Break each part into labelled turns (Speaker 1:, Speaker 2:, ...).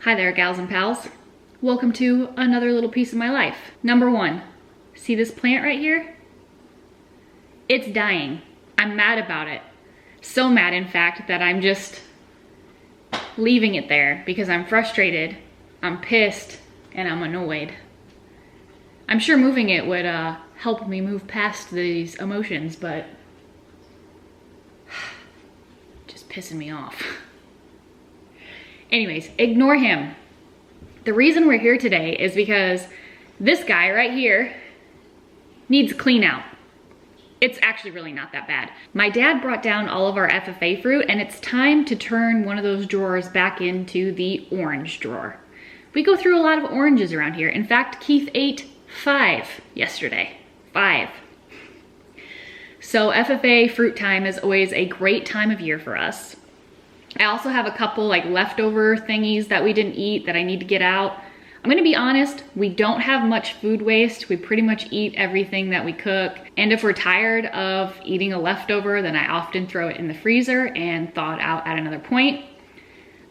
Speaker 1: Hi there, gals and pals. Welcome to another little piece of my life. Number one, see this plant right here? It's dying. I'm mad about it. So mad, in fact, that I'm just leaving it there because I'm frustrated, I'm pissed, and I'm annoyed. I'm sure moving it would help me move past these emotions, but just pissing me off. Anyways, ignore him. The reason we're here today is because this guy right here needs clean out. It's actually really not that bad. My dad brought down all of our FFA fruit, and it's time to turn one of those drawers back into the orange drawer. We go through a lot of oranges around here. In fact, Keith ate 5 yesterday. 5. So FFA fruit time is always a great time of year for us. I also have a couple like leftover thingies that we didn't eat that I need to get out. I'm gonna be honest, we don't have much food waste. We pretty much eat everything that we cook. And if we're tired of eating a leftover, then I often throw it in the freezer and thaw it out at another point.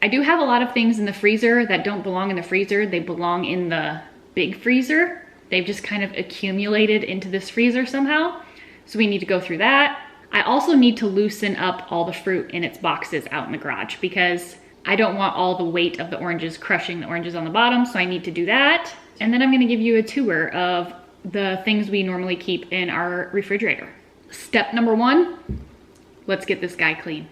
Speaker 1: I do have a lot of things in the freezer that don't belong in the freezer. They belong in the big freezer. They've just kind of accumulated into this freezer somehow. So we need to go through that. I also need to loosen up all the fruit in its boxes out in the garage because I don't want all the weight of the oranges crushing the oranges on the bottom, so I need to do that. And then I'm gonna give you a tour of the things we normally keep in our refrigerator. Step number 1, let's get this guy clean.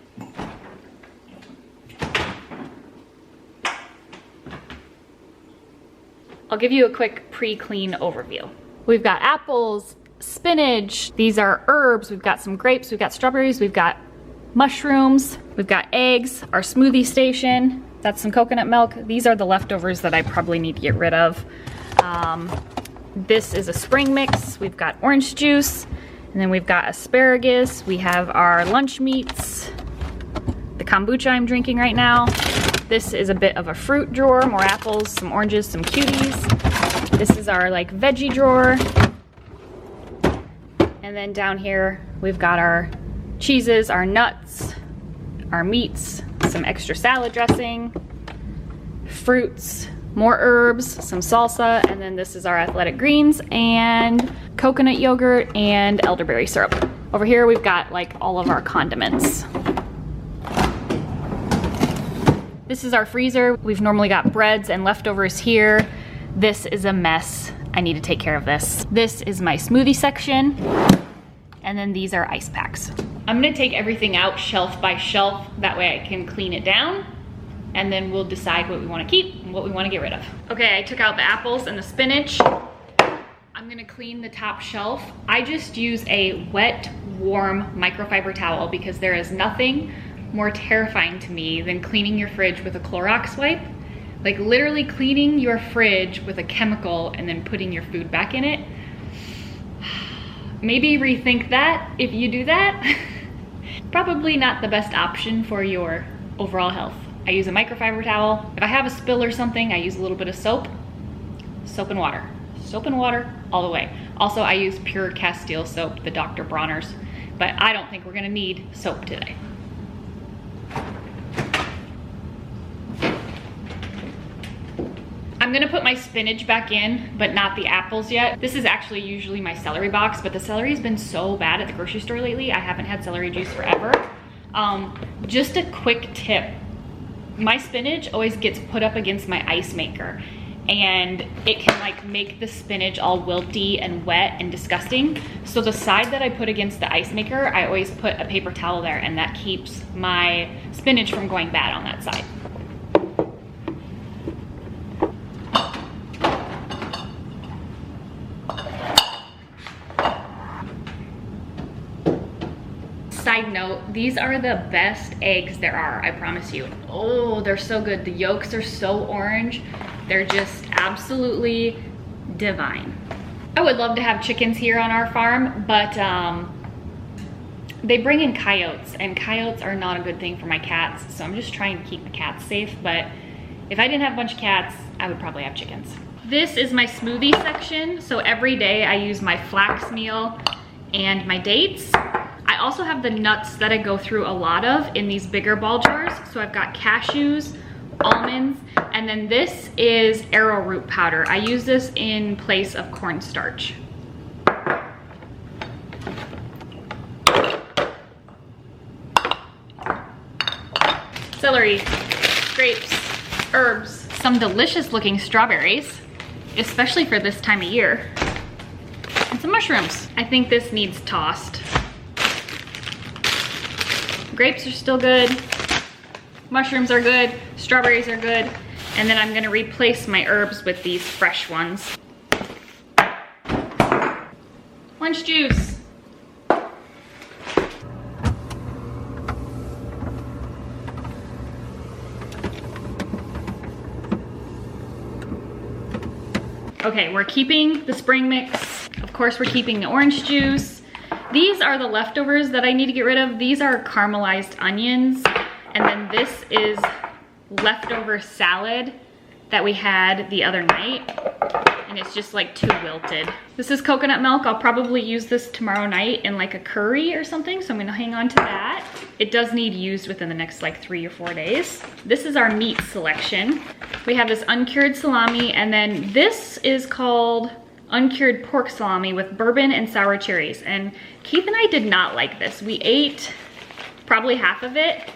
Speaker 1: I'll give you a quick pre-clean overview. We've got apples, spinach, these are herbs, we've got some grapes, we've got strawberries, we've got mushrooms, we've got eggs, our smoothie station, that's some coconut milk. These are the leftovers that I probably need to get rid of. This is a spring mix, we've got orange juice, and then we've got asparagus, we have our lunch meats, the kombucha I'm drinking right now. This is a bit of a fruit drawer, more apples, some oranges, some cuties. This is our like veggie drawer. And then down here, we've got our cheeses, our nuts, our meats, some extra salad dressing, fruits, more herbs, some salsa, and then this is our athletic greens and coconut yogurt and elderberry syrup. Over here, we've got like all of our condiments. This is our freezer. We've normally got breads and leftovers here. This is a mess. I need to take care of this. This is my smoothie section. And then these are ice packs. I'm gonna take everything out shelf by shelf. That way I can clean it down. And then we'll decide what we wanna keep and what we wanna get rid of. Okay, I took out the apples and the spinach. I'm gonna clean the top shelf. I just use a wet, warm microfiber towel because there is nothing more terrifying to me than cleaning your fridge with a Clorox wipe. Like literally cleaning your fridge with a chemical and then putting your food back in it. Maybe rethink that if you do that. Probably not the best option for your overall health. I use a microfiber towel. If I have a spill or something, I use a little bit of soap. Soap and water. Soap and water all the way. Also, I use pure Castile soap, the Dr. Bronner's, but I don't think we're gonna need soap today. I'm gonna put my spinach back in, but not the apples yet. This is actually usually my celery box, but the celery's been so bad at the grocery store lately. I haven't had celery juice forever. Just a quick tip. My spinach always gets put up against my ice maker, and it can like make the spinach all wilty and wet and disgusting. So the side that I put against the ice maker, I always put a paper towel there, and that keeps my spinach from going bad on that side. Side note, these are the best eggs there are, I promise you. Oh, they're so good. The yolks are so orange. They're just absolutely divine. I would love to have chickens here on our farm, but they bring in coyotes, and coyotes are not a good thing for my cats, so I'm just trying to keep the cats safe, but if I didn't have a bunch of cats, I would probably have chickens. This is my smoothie section, so every day I use my flax meal and my dates. I also have the nuts that I go through a lot of in these bigger ball jars. So I've got cashews, almonds, And then this is arrowroot powder. I use this in place of cornstarch. Celery, grapes, herbs, some delicious looking strawberries, especially for this time of year, and some mushrooms. I think this needs tossed. Grapes are still good, mushrooms are good, strawberries are good, and then I'm gonna replace my herbs with these fresh ones. Orange juice. Okay, we're keeping the spring mix. Of course, we're keeping the orange juice. These are the leftovers that I need to get rid of. These are caramelized onions. And then this is leftover salad that we had the other night. And it's just like too wilted. This is coconut milk. I'll probably use this tomorrow night in like a curry or something. So I'm gonna hang on to that. It does need used within the next like 3 or 4 days. This is our meat selection. We have this uncured salami, and then this is called uncured pork salami with bourbon and sour cherries. And Keith and I did not like this. We ate probably half of it.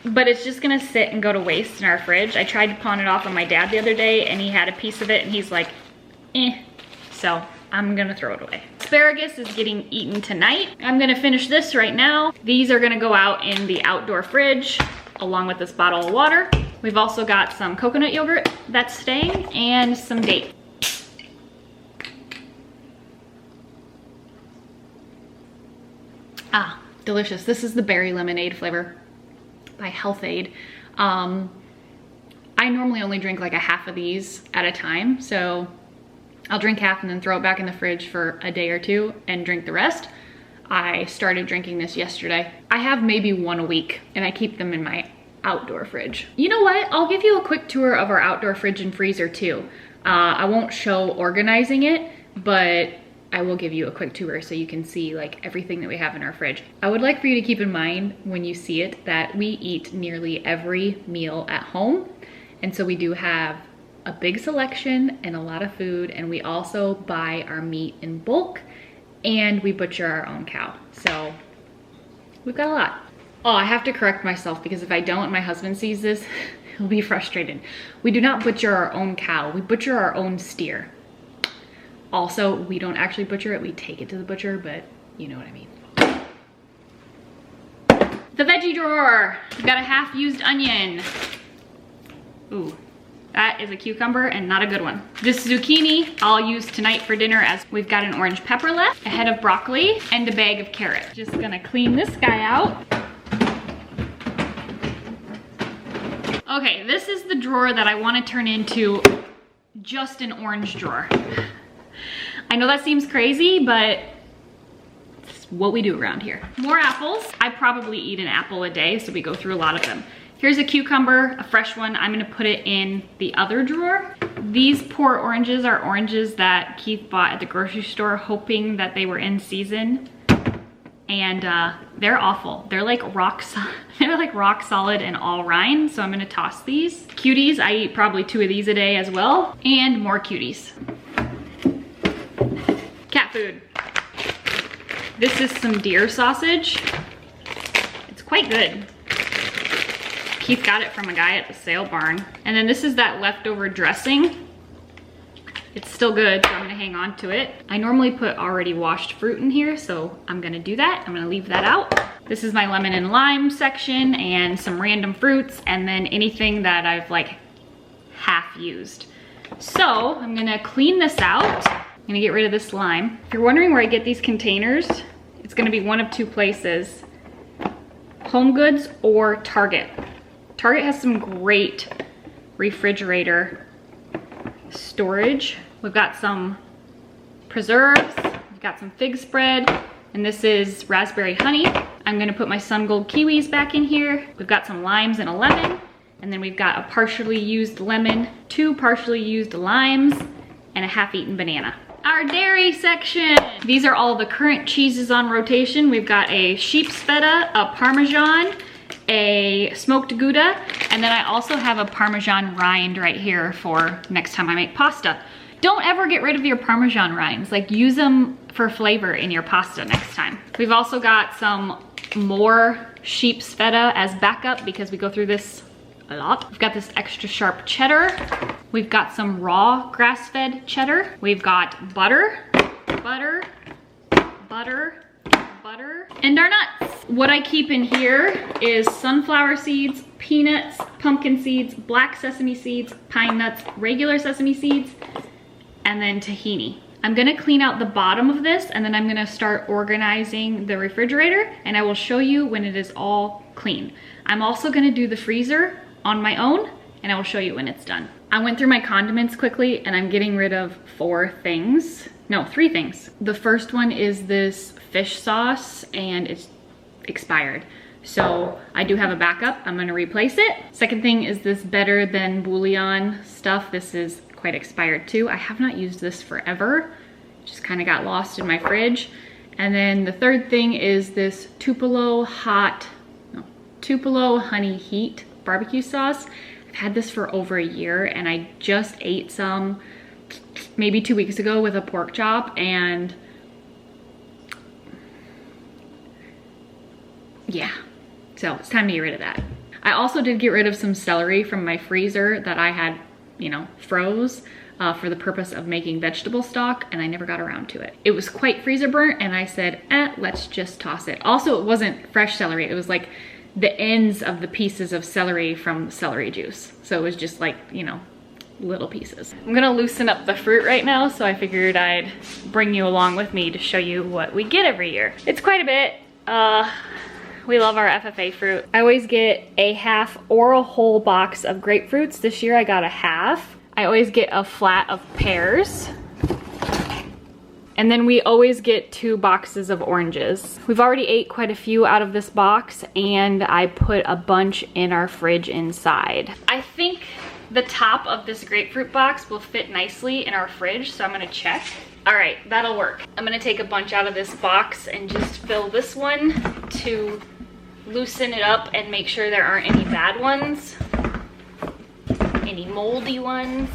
Speaker 1: But it's just gonna sit and go to waste in our fridge. I tried to pawn it off on my dad the other day and he had a piece of it and he's like, eh. So I'm gonna throw it away. Asparagus is getting eaten tonight. I'm gonna finish this right now. These are gonna go out in the outdoor fridge along with this bottle of water. We've also got some coconut yogurt that's staying and some date. Ah, delicious. This is the berry lemonade flavor by Health-Ade. I normally only drink like a half of these at a time, so I'll drink half and then throw it back in the fridge for a day or two and drink the rest. I started drinking this yesterday. I have maybe one a week and I keep them in my outdoor fridge. You know what? I'll give you a quick tour of our outdoor fridge and freezer too. I won't show organizing it, but I will give you a quick tour so you can see like everything that we have in our fridge. I would like for you to keep in mind when you see it that we eat nearly every meal at home. And so we do have a big selection and a lot of food, and we also buy our meat in bulk and we butcher our own cow. So we've got a lot. Oh, I have to correct myself because if I don't and my husband sees this, he'll be frustrated. We do not butcher our own cow, we butcher our own steer. Also, we don't actually butcher it, we take it to the butcher, but you know what I mean. The veggie drawer. We've got a half-used onion. Ooh, that is a cucumber and not a good one. This zucchini I'll use tonight for dinner as we've got an orange pepper left, a head of broccoli, and a bag of carrots. Just gonna clean this guy out. Okay, this is the drawer that I wanna turn into just an orange drawer. I know that seems crazy, but it's what we do around here. More apples. I probably eat an apple a day, so we go through a lot of them. Here's a cucumber, a fresh one. I'm gonna put it in the other drawer. These poor oranges are oranges that Keith bought at the grocery store hoping that they were in season. And they're awful. They're like rock solid and all rind, so I'm gonna toss these. Cuties, I eat probably 2 of these a day as well, and more cuties. Cat food. This is some deer sausage. It's quite good. Keith got it from a guy at the sale barn. And then this is that leftover dressing. It's still good, so I'm gonna hang on to it. I normally put already washed fruit in here, so I'm gonna do that. I'm gonna leave that out. This is my lemon and lime section and some random fruits, and then anything that I've like half used. So I'm gonna clean this out. I'm gonna get rid of this lime. If you're wondering where I get these containers, it's gonna be one of 2 places. Home Goods or Target. Target has some great refrigerator storage. We've got some preserves, we've got some fig spread, and this is raspberry honey. I'm gonna put my Sun Gold kiwis back in here. We've got some limes and a lemon, and then we've got a partially used lemon, 2 partially used limes, and a half-eaten banana. Our dairy section. These are all the current cheeses on rotation. We've got a sheep's feta, a Parmesan, a smoked Gouda, and then I also have a Parmesan rind right here for next time I make pasta. Don't ever get rid of your Parmesan rinds. Like, use them for flavor in your pasta next time. We've also got some more sheep's feta as backup because we go through this a lot. We've got this extra sharp cheddar. We've got some raw grass-fed cheddar. We've got butter, butter, butter, butter, and our nuts. What I keep in here is sunflower seeds, peanuts, pumpkin seeds, black sesame seeds, pine nuts, regular sesame seeds, and then tahini. I'm gonna clean out the bottom of this, and then I'm gonna start organizing the refrigerator, and I will show you when it is all clean. I'm also gonna do the freezer on my own, and I will show you when it's done. I went through my condiments quickly, and I'm getting rid of 3 things. The first one is this fish sauce, and it's expired. So I do have a backup. I'm gonna replace it. Second thing is this Better Than Bouillon stuff. This is quite expired too. I have not used this forever. Just kind of got lost in my fridge. And then the third thing is this Tupelo Honey Heat barbecue sauce. I've had this for over a year, and I just ate some maybe 2 weeks ago with a pork chop, and yeah, so it's time to get rid of that. I also did get rid of some celery from my freezer that I had, you know, froze for the purpose of making vegetable stock, and I never got around to it. It was quite freezer burnt, and I said, let's just toss it. Also, it wasn't fresh celery. It was like the ends of the pieces of celery from celery juice. So it was just like, you know, little pieces. I'm gonna loosen up the fruit right now, so I figured I'd bring you along with me to show you what we get every year. It's quite a bit. We love our FFA fruit. I always get a half or a whole box of grapefruits. This year I got a half. I always get a flat of pears. And then we always get 2 boxes of oranges. We've already ate quite a few out of this box, and I put a bunch in our fridge inside. I think the top of this grapefruit box will fit nicely in our fridge, so I'm gonna check. All right, that'll work. I'm gonna take a bunch out of this box and just fill this one to loosen it up and make sure there aren't any bad ones, any moldy ones.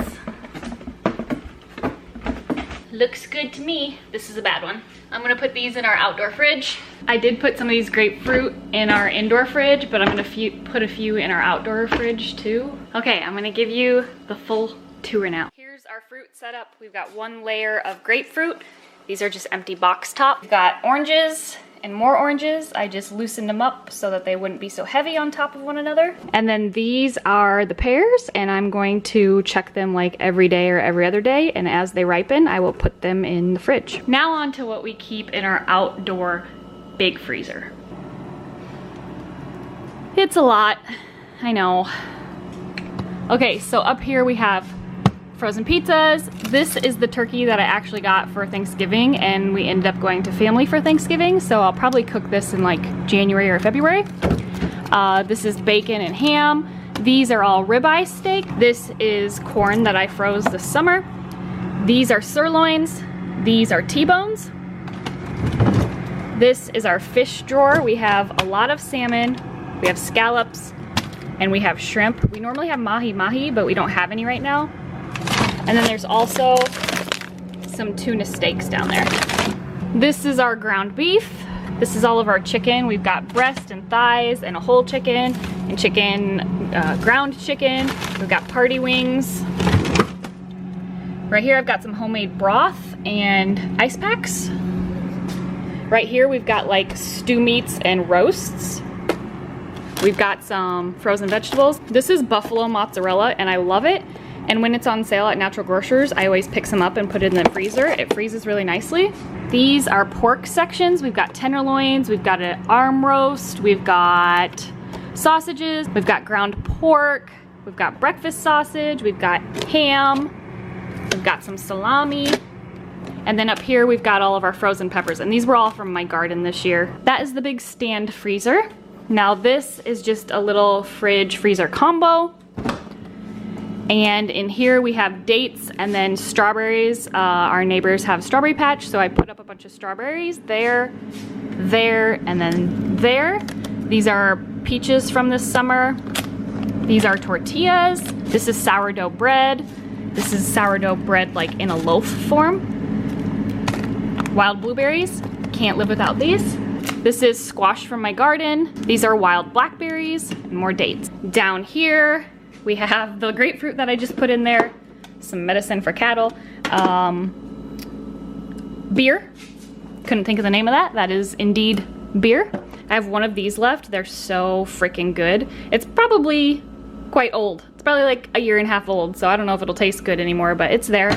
Speaker 1: Looks good to me. This is a bad one. I'm gonna put these in our outdoor fridge. I did put some of these grapefruit in our indoor fridge, but I'm gonna put a few in our outdoor fridge too. Okay, I'm gonna give you the full tour now. Here's our fruit setup. We've got 1 layer of grapefruit. These are just empty box top. We've got oranges and more oranges. I just loosened them up so that they wouldn't be so heavy on top of one another. And then these are the pears, and I'm going to check them like every day or every other day, and as they ripen, I will put them in the fridge. Now on to what we keep in our outdoor big freezer. It's a lot, I know. Okay, so up here we have frozen pizzas. This is the turkey that I actually got for Thanksgiving, and we ended up going to family for Thanksgiving, so I'll probably cook this in like January or February. This is bacon and ham. These are all ribeye steak. This is corn that I froze this summer. These are sirloins. These are T-bones. This is our fish drawer. We have a lot of salmon, we have scallops, and we have shrimp. We normally have mahi-mahi, but we don't have any right now. And then there's also some tuna steaks down there. This is our ground beef. This is all of our chicken. We've got breast and thighs and a whole chicken and chicken, ground chicken. We've got party wings. Right here I've got some homemade broth and ice packs. Right here we've got like stew meats and roasts. We've got some frozen vegetables. This is buffalo mozzarella, and I love it. And when it's on sale at Natural Grocers, I always pick some up and put it in the freezer. It freezes really nicely. These are pork sections. We've got tenderloins, we've got an arm roast, we've got sausages, we've got ground pork, we've got breakfast sausage, we've got ham, we've got some salami. And then up here we've got all of our frozen peppers, and these were all from my garden this year. That is the big stand freezer. Now this is just a little fridge freezer combo. And in here we have dates and then strawberries. Our neighbors have strawberry patch, so I put up a bunch of strawberries there, there, and then there. These are peaches from this summer. These are tortillas. This is sourdough bread. This is sourdough bread like in a loaf form. Wild blueberries, can't live without these. This is squash from my garden. These are wild blackberries and more dates. Down here, we have the grapefruit that I just put in there, some medicine for cattle, beer. Couldn't think of the name of that. That is indeed beer. I have one of these left. They're so freaking good. It's probably quite old. It's probably like a year and a half old, so I don't know if it'll taste good anymore, but it's there.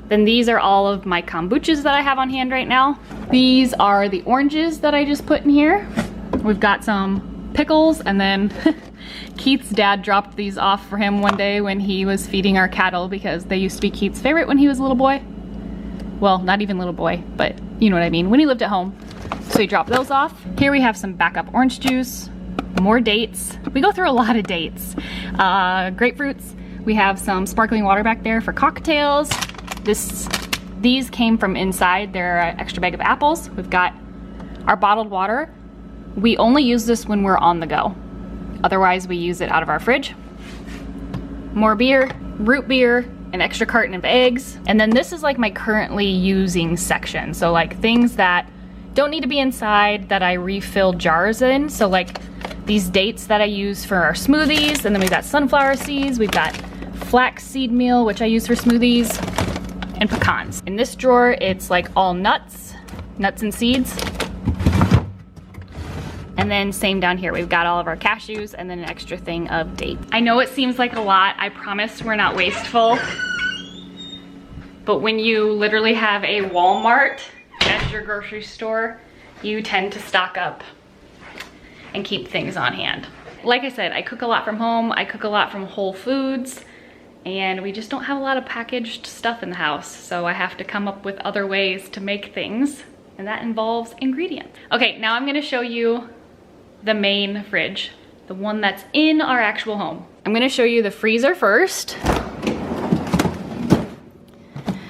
Speaker 1: Then these are all of my kombuchas that I have on hand right now. These are the oranges that I just put in here. We've got some pickles, and then Keith's dad dropped these off for him one day when he was feeding our cattle because they used to be Keith's favorite when he was a little boy. Well, not even little boy, but you know what I mean, when he lived at home. So he dropped those off. Here we have some backup orange juice, more dates. We go through a lot of dates. Grapefruits. We have some sparkling water back there for cocktails. These came from inside. They're an extra bag of apples. We've got our bottled water. We only use this when we're on the go. Otherwise, we use it out of our fridge. More beer, root beer, an extra carton of eggs. And then this is like my currently using section. So like things that don't need to be inside that I refill jars in. So like these dates that I use for our smoothies. And then we've got sunflower seeds. We've got flaxseed meal, which I use for smoothies, and pecans. In this drawer, it's like all nuts and seeds. And then same down here, we've got all of our cashews and then an extra thing of dates. I know it seems like a lot. I promise we're not wasteful. But when you literally have a Walmart as your grocery store, you tend to stock up and keep things on hand. Like I said, I cook a lot from home. I cook a lot from Whole Foods, and we just don't have a lot of packaged stuff in the house. So I have to come up with other ways to make things, and that involves ingredients. Okay, now I'm gonna show you the main fridge, the one that's in our actual home. I'm gonna show you the freezer first.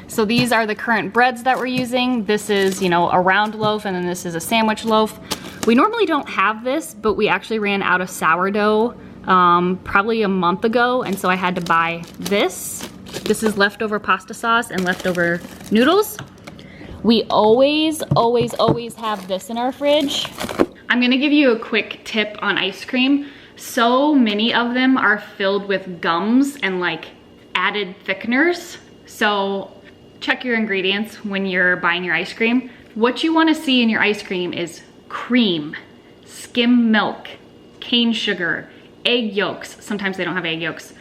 Speaker 1: So these are the current breads that we're using. This is, you know, a round loaf, and then this is a sandwich loaf. We normally don't have this, but we actually ran out of sourdough probably a month ago, and so I had to buy this. This is leftover pasta sauce and leftover noodles. We always have this in our fridge. I'm gonna give you a quick tip on ice cream. So many of them are filled with gums and like added thickeners. So check your ingredients when you're buying your ice cream. What you wanna see in your ice cream is cream, skim milk, cane sugar, egg yolks. Sometimes they don't have egg yolks.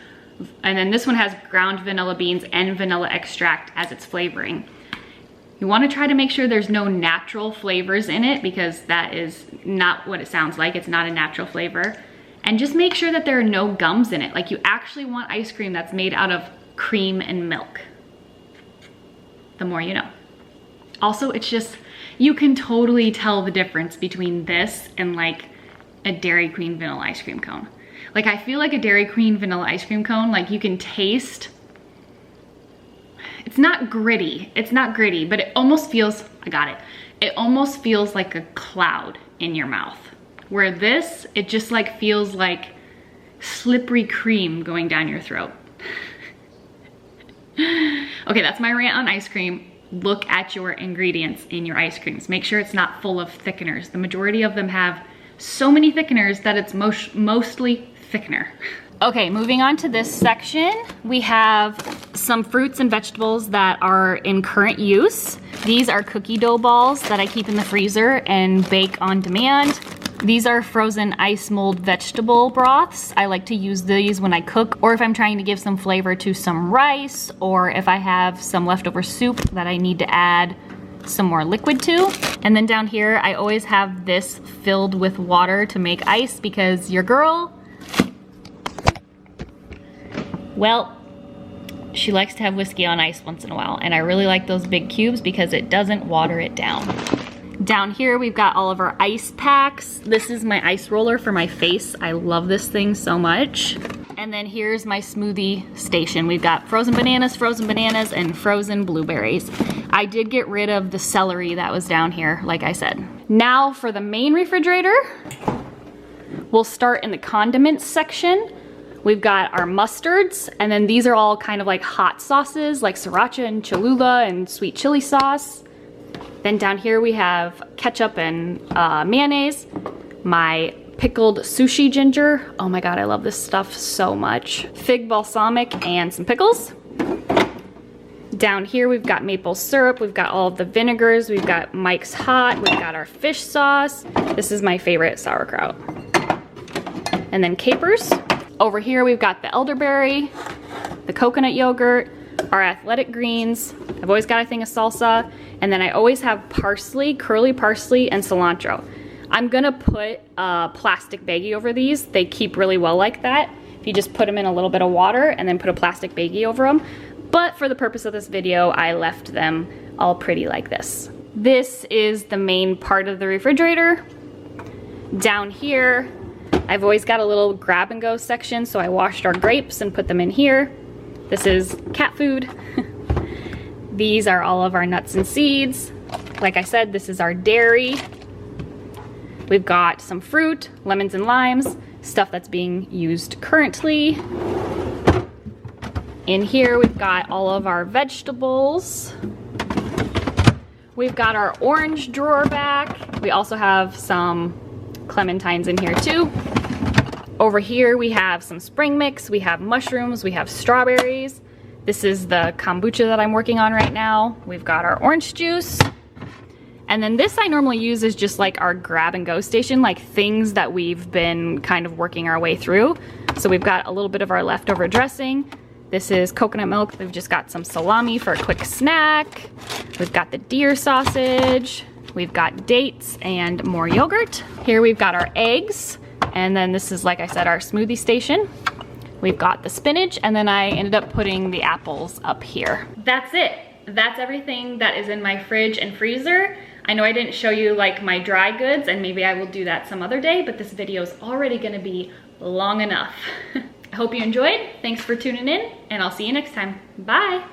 Speaker 1: And then this one has ground vanilla beans and vanilla extract as its flavoring. You wanna try to make sure there's no natural flavors in it, because that is not what it sounds like. It's not a natural flavor. And just make sure that there are no gums in it. Like, you actually want ice cream that's made out of cream and milk. The more you know. Also, it's just, you can totally tell the difference between this and like a Dairy Queen vanilla ice cream cone. Like, I feel like a Dairy Queen vanilla ice cream cone, like you can taste, it's not gritty, but it almost feels, I got it. It almost feels like a cloud in your mouth. Where this, it just like feels like slippery cream going down your throat. Okay, that's my rant on ice cream. Look at your ingredients in your ice creams. Make sure it's not full of thickeners. The majority of them have so many thickeners that it's mostly thickener. Okay, moving on to this section, we have some fruits and vegetables that are in current use. These are cookie dough balls that I keep in the freezer and bake on demand. These are frozen ice mold vegetable broths. I like to use these when I cook, or if I'm trying to give some flavor to some rice, or if I have some leftover soup that I need to add some more liquid to. And then down here, I always have this filled with water to make ice, because your girl, well, she likes to have whiskey on ice once in a while, and I really like those big cubes because it doesn't water it down. Down here, we've got all of our ice packs. This is my ice roller for my face. I love this thing so much. And then here's my smoothie station. We've got frozen bananas, and frozen blueberries. I did get rid of the celery that was down here, like I said. Now for the main refrigerator. We'll start in the condiments section. We've got our mustards, and then these are all kind of like hot sauces, like sriracha and Cholula and sweet chili sauce. Then down here we have ketchup and mayonnaise. My pickled sushi ginger. Oh my God, I love this stuff so much. Fig balsamic and some pickles. Down here we've got maple syrup, we've got all of the vinegars, we've got Mike's Hot, we've got our fish sauce. This is my favorite sauerkraut. And then capers. Over here we've got the elderberry, the coconut yogurt, our athletic greens. I've always got a thing of salsa. And then I always have parsley, curly parsley, and cilantro. I'm gonna put a plastic baggie over these. They keep really well like that. If you just put them in a little bit of water and then put a plastic baggie over them. But for the purpose of this video, I left them all pretty like this. This is the main part of the refrigerator. Down here, I've always got a little grab and go section, so I washed our grapes and put them in here. This is cat food. These are all of our nuts and seeds. Like I said, this is our dairy. We've got some fruit, lemons and limes, stuff that's being used currently. In here, we've got all of our vegetables. We've got our orange drawer back. We also have some clementines in here too. Over here, we have some spring mix. We have mushrooms, we have strawberries. This is the kombucha that I'm working on right now. We've got our orange juice. And then this I normally use as just like our grab and go station, like things that we've been kind of working our way through. So we've got a little bit of our leftover dressing. This is coconut milk. We've just got some salami for a quick snack. We've got the deer sausage. We've got dates and more yogurt. Here we've got our eggs. And then this is, like I said, our smoothie station. We've got the spinach, and then I ended up putting the apples up here. That's it. That's everything that is in my fridge and freezer. I know I didn't show you like my dry goods, and maybe I will do that some other day, but this video is already gonna be long enough. I hope you enjoyed. Thanks for tuning in, and I'll see you next time. Bye.